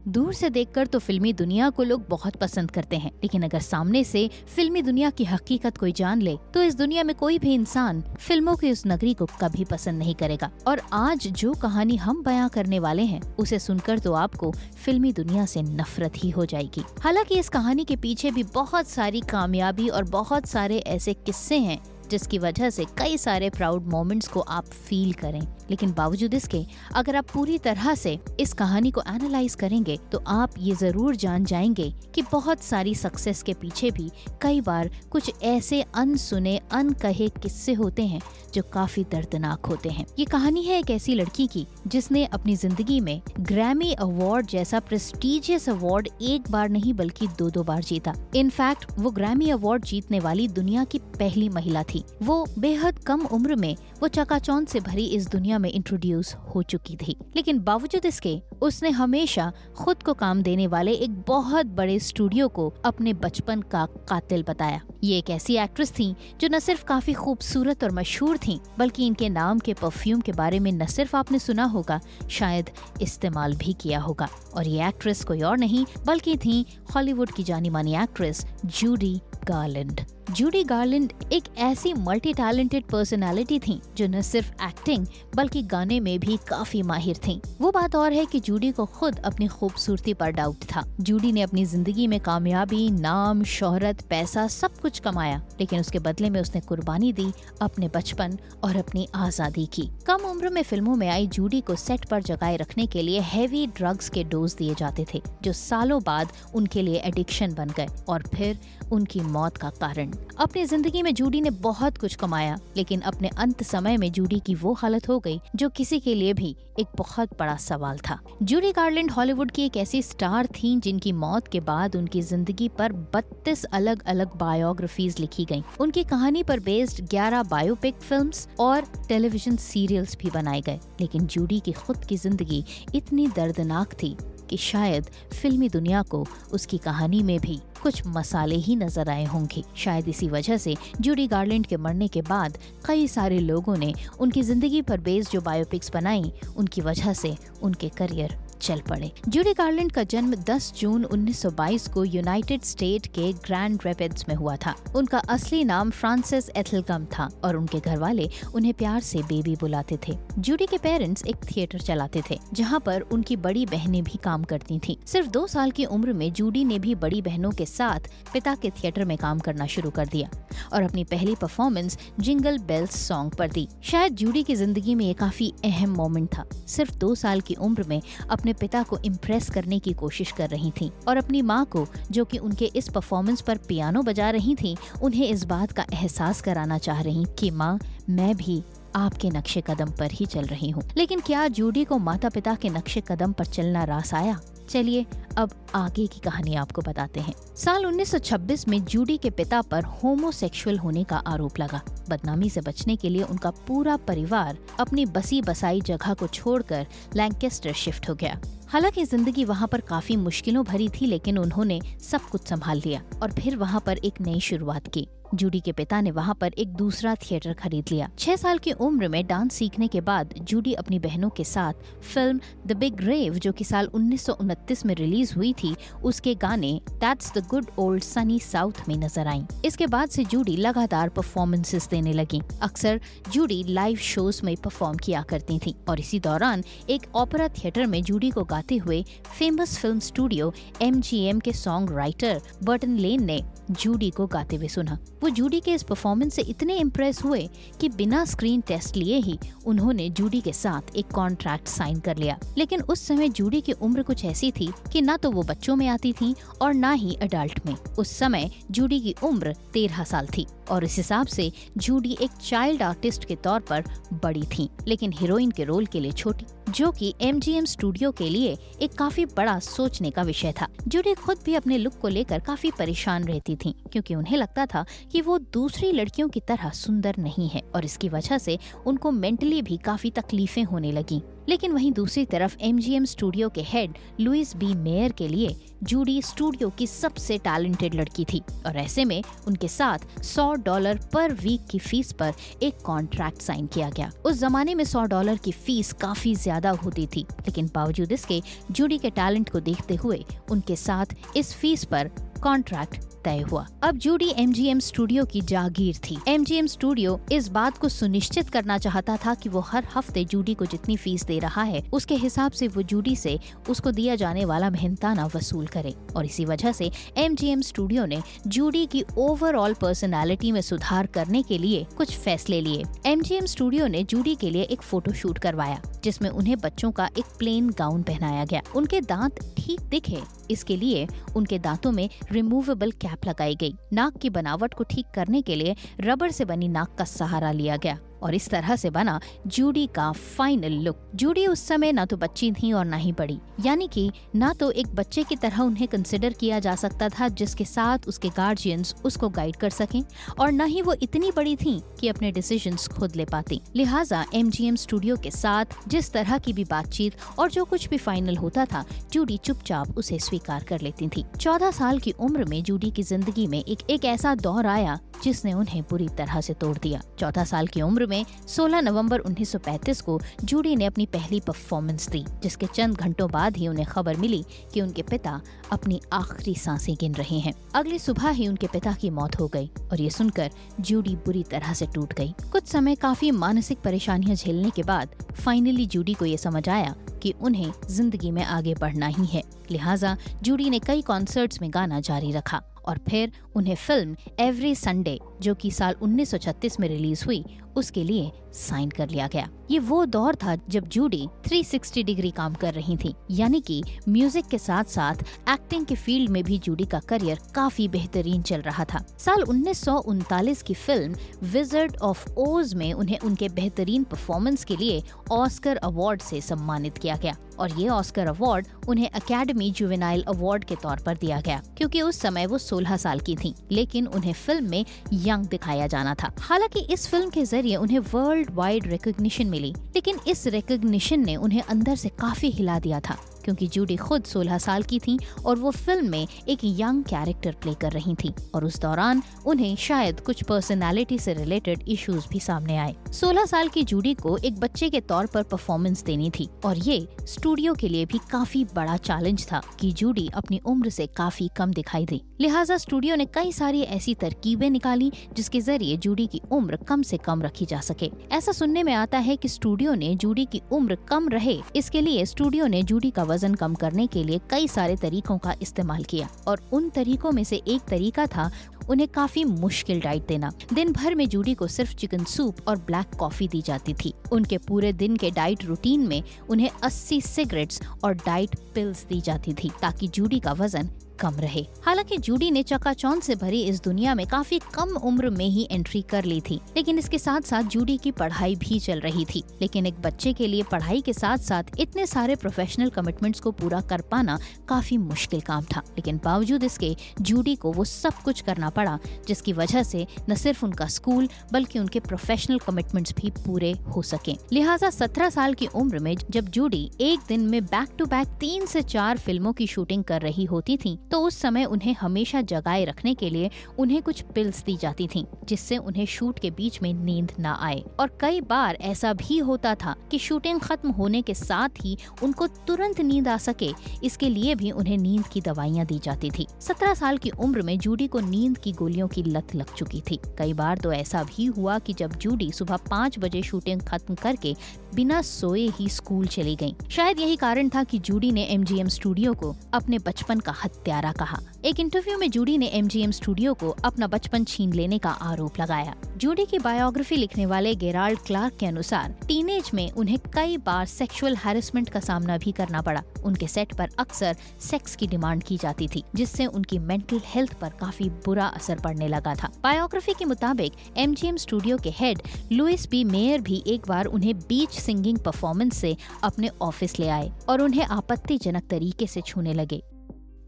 दूर से देखकर तो फिल्मी दुनिया को लोग बहुत पसंद करते हैं, लेकिन अगर सामने से फिल्मी दुनिया की हकीकत कोई जान ले तो इस दुनिया में कोई भी इंसान फिल्मों की उस नगरी को कभी पसंद नहीं करेगा। और आज जो कहानी हम बयां करने वाले हैं उसे सुनकर तो आपको फिल्मी दुनिया से नफरत ही हो जाएगी। हालांकि इस कहानी के पीछे भी बहुत सारी कामयाबी और बहुत सारे ऐसे किस्से हैं जिसकी वजह से कई सारे प्राउड मोमेंट्स को आप फील करें, लेकिन बावजूद इसके अगर आप पूरी तरह से इस कहानी को एनालाइज करेंगे तो आप ये जरूर जान जाएंगे कि बहुत सारी सक्सेस के पीछे भी कई बार कुछ ऐसे अनसुने अनकहे किस्से होते हैं जो काफी दर्दनाक होते हैं। ये कहानी है एक ऐसी लड़की की जिसने अपनी जिंदगी में ग्रैमी अवार्ड जैसा प्रेस्टीजियस अवार्ड एक बार नहीं बल्कि दो बार जीता। इनफैक्ट वो ग्रैमी अवार्ड जीतने वाली दुनिया की पहली महिला थी। वो बेहद कम उम्र में वो चकाचौंध से भरी इस दुनिया में इंट्रोड्यूस हो चुकी थी, लेकिन बावजूद इसके उसने हमेशा खुद को काम देने वाले एक बहुत बड़े स्टूडियो को अपने बचपन का कातिल बताया। ये एक ऐसी एक्ट्रेस थी जो न सिर्फ काफी खूबसूरत और मशहूर थी, बल्कि इनके नाम के परफ्यूम के बारे में न सिर्फ आपने सुना होगा, शायद इस्तेमाल भी किया होगा। और ये एक्ट्रेस कोई और नहीं बल्कि थी हॉलीवुड की जानी मानी actress Judy Garland. Judy Garland एक ऐसी मल्टी टैलेंटेड पर्सनालिटी थी जो न सिर्फ एक्टिंग बल्कि गाने में भी काफी माहिर थी। वो बात और है कि जूडी को खुद अपनी खूबसूरती पर डाउट था। जूडी ने अपनी जिंदगी में कामयाबी, नाम, शोहरत, पैसा सब कुछ कमाया, लेकिन उसके बदले में उसने कुर्बानी दी अपने बचपन और अपनी आजादी की। कम उम्र में फिल्मों में आई जूडी को सेट पर जगाए रखने के लिए हेवी ड्रग्स के डोज दिए जाते थे जो सालों बाद उनके लिए एडिक्शन बन गए और फिर उनकी मौत का कारण। अपनी जिंदगी में जूडी ने बहुत कुछ कमाया, लेकिन अपने अंत समय में जूडी की वो हालत हो गई जो किसी के लिए भी एक बहुत बड़ा सवाल था। जूडी गार्लैंड हॉलीवुड की एक ऐसी स्टार थी जिनकी मौत के बाद उनकी जिंदगी पर 32 अलग अलग बायोग्राफीज लिखी गईं। उनकी कहानी पर बेस्ड 11 बायोपिक फिल्म्स और टेलीविजन सीरियल्स भी बनाए गए, लेकिन जूडी की खुद की जिंदगी इतनी दर्दनाक थी कि शायद फिल्मी दुनिया को उसकी कहानी में भी कुछ मसाले ही नजर आए होंगे। शायद इसी वजह से जूडी गार्लैंड के मरने के बाद कई सारे लोगों ने उनकी जिंदगी पर बेस्ड जो बायोपिक्स बनाई, उनकी वजह से उनके करियर चल पड़े। जूडी गार्लैंड का जन्म 10 जून 1922 को यूनाइटेड स्टेट के ग्रैंड रैपिड्स में हुआ था। उनका असली नाम फ्रांसिस एथलगम था और उनके घर वाले उन्हें प्यार से बेबी बुलाते थे। जूडी के पेरेंट्स एक थिएटर चलाते थे जहां पर उनकी बड़ी बहनें भी काम करती थीं। सिर्फ 2 साल की उम्र में जूडी ने भी बड़ी बहनों के साथ पिता के थिएटर में काम करना शुरू कर दिया और अपनी पहली परफॉर्मेंस जिंगल बेल्स सॉन्ग पर दी। शायद जूडी की जिंदगी में ये काफी अहम मोमेंट था। सिर्फ 2 साल की उम्र में अपने पिता को इम्प्रेस करने की कोशिश कर रही थी और अपनी माँ को, जो कि उनके इस परफॉर्मेंस पर पियानो बजा रही थी, उन्हें इस बात का एहसास कराना चाह रही कि माँ, मैं भी आपके नक्शे कदम पर ही चल रही हूँ। लेकिन क्या जूडी को माता पिता के नक्शे कदम पर चलना रास आया? चलिए अब आगे की कहानी आपको बताते हैं। साल 1926 में जूडी के पिता पर होमोसेक्सुअल होने का आरोप लगा। बदनामी से बचने के लिए उनका पूरा परिवार अपनी बसी बसाई जगह को छोड़कर लैंकेस्टर शिफ्ट हो गया। हालांकि जिंदगी वहाँ पर काफी मुश्किलों भरी थी, लेकिन उन्होंने सब कुछ संभाल लिया और फिर वहाँ पर एक नई शुरुआत की। जूडी के पिता ने वहाँ पर एक दूसरा थिएटर खरीद लिया। 6 साल की उम्र में डांस सीखने के बाद जूडी अपनी बहनों के साथ फिल्म द बिग ग्रेव, जो कि साल 1929 में रिलीज हुई थी, उसके गाने that's the good old Sunny south में नजर आईं। इसके बाद से जूडी लगातार परफॉर्मेंसेस देने लगी। अक्सर जूडी लाइव शोज में परफॉर्म किया करती थी और इसी दौरान एक ओपेरा थिएटर में जूडी को गाते हुए फेमस फिल्म स्टूडियो MGM के सॉन्ग राइटर बर्टन लेन ने जूडी को गाते हुए सुना। वो जूडी के इस परफॉर्मेंस से इतने इम्प्रेस हुए कि बिना स्क्रीन टेस्ट लिए ही उन्होंने जूडी के साथ एक कॉन्ट्रैक्ट साइन कर लिया। लेकिन उस समय जूडी की उम्र कुछ ऐसी थी कि ना तो वो बच्चों में आती थी और ना ही अडल्ट में। उस समय जूडी की उम्र 13 साल थी और इस हिसाब से जूडी एक चाइल्ड आर्टिस्ट के तौर पर बड़ी थी, लेकिन हीरोइन के रोल के लिए छोटी, जो कि MGM स्टूडियो के लिए एक काफी बड़ा सोचने का विषय था। जूडी खुद भी अपने लुक को लेकर काफी परेशान रहती थी, क्योंकि उन्हें लगता था कि वो दूसरी लड़कियों की तरह सुंदर नहीं है और इसकी वजह से उनको मेंटली भी काफी तकलीफें होने लगी। लेकिन वहीं दूसरी तरफ MGM स्टूडियो के हेड लुइस बी मेयर के लिए जूडी स्टूडियो की सबसे टैलेंटेड लड़की थी और ऐसे में उनके साथ $100 पर वीक की फीस पर एक कॉन्ट्रैक्ट साइन किया गया। उस जमाने में $100 की फीस काफी ज्यादा होती थी, लेकिन बावजूद इसके जूडी के टैलेंट को देखते हुए उनके साथ इस फीस पर कॉन्ट्रैक्ट तय हुआ। अब जूडी MGM स्टूडियो की जागीर थी। MGM स्टूडियो इस बात को सुनिश्चित करना चाहता था कि वो हर हफ्ते जूडी को जितनी फीस दे रहा है उसके हिसाब से वो जूडी से उसको दिया जाने वाला मेहनताना वसूल करे, और इसी वजह से MGM स्टूडियो ने जूडी की ओवरऑल पर्सनालिटी में सुधार करने के लिए कुछ फैसले लिए। MGM स्टूडियो ने जूडी के लिए एक फोटोशूट करवाया जिसमें उन्हें बच्चों का एक प्लेन गाउन पहनाया गया। उनके दांत ठीक दिखे इसके लिए उनके दांतों में रिमूवेबल कैप लगाई गई। नाक की बनावट को ठीक करने के लिए रबर से बनी नाक का सहारा लिया गया और इस तरह से बना जूडी का फाइनल लुक। जूडी उस समय ना तो बच्ची थी और ना ही बड़ी, यानी कि ना तो एक बच्चे की तरह उन्हें कंसिडर किया जा सकता था जिसके साथ उसके गार्जियंस उसको गाइड कर सकें, और न ही वो इतनी बड़ी थी कि अपने डिसीजंस खुद ले पाती। लिहाजा MGM स्टूडियो के साथ जिस तरह की भी बातचीत और जो कुछ भी फाइनल होता था, जूडी चुपचाप उसे स्वीकार कर लेती थी। 14 साल की उम्र में जूडी की जिंदगी में एक ऐसा दौर आया जिसने उन्हें बुरी तरह से तोड़ दिया। 14 साल की उम्र में 16 नवंबर 1935 को जूडी ने अपनी पहली परफॉर्मेंस दी, जिसके चंद घंटों बाद ही उन्हें खबर मिली कि उनके पिता अपनी आखिरी सांसें गिन रहे हैं। अगली सुबह ही उनके पिता की मौत हो गई और ये सुनकर जूडी बुरी तरह से टूट गई। कुछ समय काफी मानसिक परेशानियां झेलने के बाद फाइनली जूडी को ये समझ आया कि उन्हें जिंदगी में आगे बढ़ना ही है। लिहाजा जूडी ने कई कॉन्सर्ट्स में गाना जारी रखा और फिर उन्हें फिल्म एवरी संडे, जो कि साल 1936 में रिलीज हुई, उसके लिए साइन कर लिया गया। ये वो दौर था जब जूडी 360 डिग्री काम कर रही थी, यानी कि म्यूजिक के साथ साथ एक्टिंग के फील्ड में भी जूडी का करियर काफी बेहतरीन चल रहा था। साल 1939 की फिल्म विज़ार्ड ऑफ ओज में उन्हें उनके बेहतरीन परफॉर्मेंस के लिए ऑस्कर अवार्ड से सम्मानित किया गया और ये ऑस्कर अवार्ड उन्हें अकेडमी जुवेनाइल अवार्ड के तौर पर दिया गया, क्योंकि उस समय वो 16 साल की थी, लेकिन उन्हें फिल्म में यंग दिखाया जाना था। हालांकि इस फिल्म के जरिए उन्हें वर्ल्ड वाइड रिकॉग्निशन मिली, लेकिन इस रिकॉग्निशन ने उन्हें अंदर से काफी हिला दिया था, क्योंकि जूडी खुद 16 साल की थी और वो फिल्म में एक यंग कैरेक्टर प्ले कर रही थी और उस दौरान उन्हें शायद कुछ पर्सनालिटी से रिलेटेड इश्यूज भी सामने आए। 16 साल की जूडी को एक बच्चे के तौर पर परफॉर्मेंस देनी थी और ये स्टूडियो के लिए भी काफी बड़ा चैलेंज था कि जूडी अपनी उम्र से काफी कम दिखाई दी। लिहाजा स्टूडियो ने कई सारी ऐसी तरकीबें निकाली जिसके जरिए जूडी की उम्र कम से कम रखी जा सके। ऐसा सुनने में आता है कि स्टूडियो ने जूडी की उम्र कम रहे, इसके लिए स्टूडियो ने जूडी का वजन कम करने के लिए कई सारे तरीकों का इस्तेमाल किया और उन तरीकों में से एक तरीका था उन्हें काफी मुश्किल डाइट देना। दिन भर में जूडी को सिर्फ चिकन सूप और ब्लैक कॉफी दी जाती थी। उनके पूरे दिन के डाइट रूटीन में उन्हें 80 सिगरेट्स और डाइट पिल्स दी जाती थी ताकि जूडी का वजन कम रहे। हालांकि जूडी ने चकाचौंध से भरी इस दुनिया में काफी कम उम्र में ही एंट्री कर ली थी, लेकिन इसके साथ साथ जूडी की पढ़ाई भी चल रही थी। लेकिन एक बच्चे के लिए पढ़ाई के साथ साथ इतने सारे प्रोफेशनल कमिटमेंट्स को पूरा कर पाना काफी मुश्किल काम था, लेकिन बावजूद इसके जूडी को वो सब कुछ करना पड़ा, जिसकी वजह से न सिर्फ उनका स्कूल बल्कि उनके प्रोफेशनल कमिटमेंट्स भी पूरे हो सके। लिहाजा 17 साल की उम्र में जब जूडी एक दिन में बैक टू बैक 3 से 4 फिल्मों की शूटिंग कर रही होती थी, तो उस समय उन्हें हमेशा जगाए रखने के लिए उन्हें कुछ पिल्स दी जाती थीं, जिससे उन्हें शूट के बीच में नींद न आए। और कई बार ऐसा भी होता था कि शूटिंग खत्म होने के साथ ही उनको तुरंत नींद आ सके, इसके लिए भी उन्हें नींद की दवाइयां दी जाती थी। 17 साल की उम्र में जूडी को नींद की गोलियों की लत लग चुकी थी। कई बार तो ऐसा भी हुआ कि जब जूडी सुबह 5 बजे शूटिंग खत्म करके बिना सोए ही स्कूल चली गयी। शायद यही कारण था कि जूडी ने MGM स्टूडियो को अपने बचपन का हत्यारा कहा। एक इंटरव्यू में जूडी ने MGM स्टूडियो को अपना बचपन छीन लेने का आरोप लगाया। जूडी की बायोग्राफी लिखने वाले गेराल्ड क्लार्क के अनुसार टीनेज में उन्हें कई बार सेक्सुअल हैरेसमेंट का सामना भी करना पड़ा। उनके सेट पर अक्सर सेक्स की डिमांड की जाती थी, जिससे उनकी मेंटल हेल्थ पर काफी बुरा असर पड़ने लगा था। बायोग्राफी के मुताबिक MGM स्टूडियो के हेड लुइस बी मेयर भी एक बार उन्हें बीच सिंगिंग परफॉर्मेंस से अपने ऑफिस ले आए और उन्हें आपत्तिजनक तरीके से छूने लगे।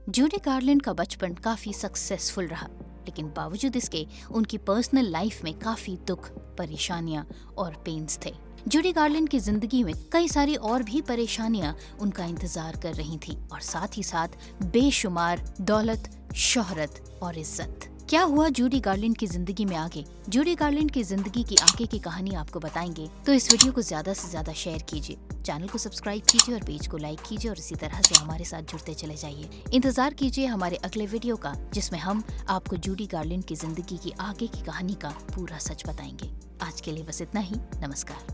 जूडी गार्लैंड का बचपन काफी सक्सेसफुल रहा, लेकिन बावजूद इसके उनकी पर्सनल लाइफ में काफी दुख, परेशानियां और पेन्स थे। जूडी गार्लिन की जिंदगी में कई सारी और भी परेशानियां उनका इंतजार कर रही थी और साथ ही साथ बेशुमार दौलत, शोहरत और इज्जत। क्या हुआ जूडी गार्लिन की जिंदगी में आगे? जूडी गार्लिन की जिंदगी की आगे की कहानी आपको बताएंगे, तो इस वीडियो को ज्यादा से ज्यादा शेयर कीजिए, चैनल को सब्सक्राइब कीजिए और पेज को लाइक कीजिए और इसी तरह से हमारे साथ जुड़ते चले जाइए। इंतजार कीजिए हमारे अगले वीडियो का, जिसमें हम आपको जूडी गार्लिन की जिंदगी की आगे की कहानी का पूरा सच बताएंगे। आज के लिए बस इतना ही। नमस्कार।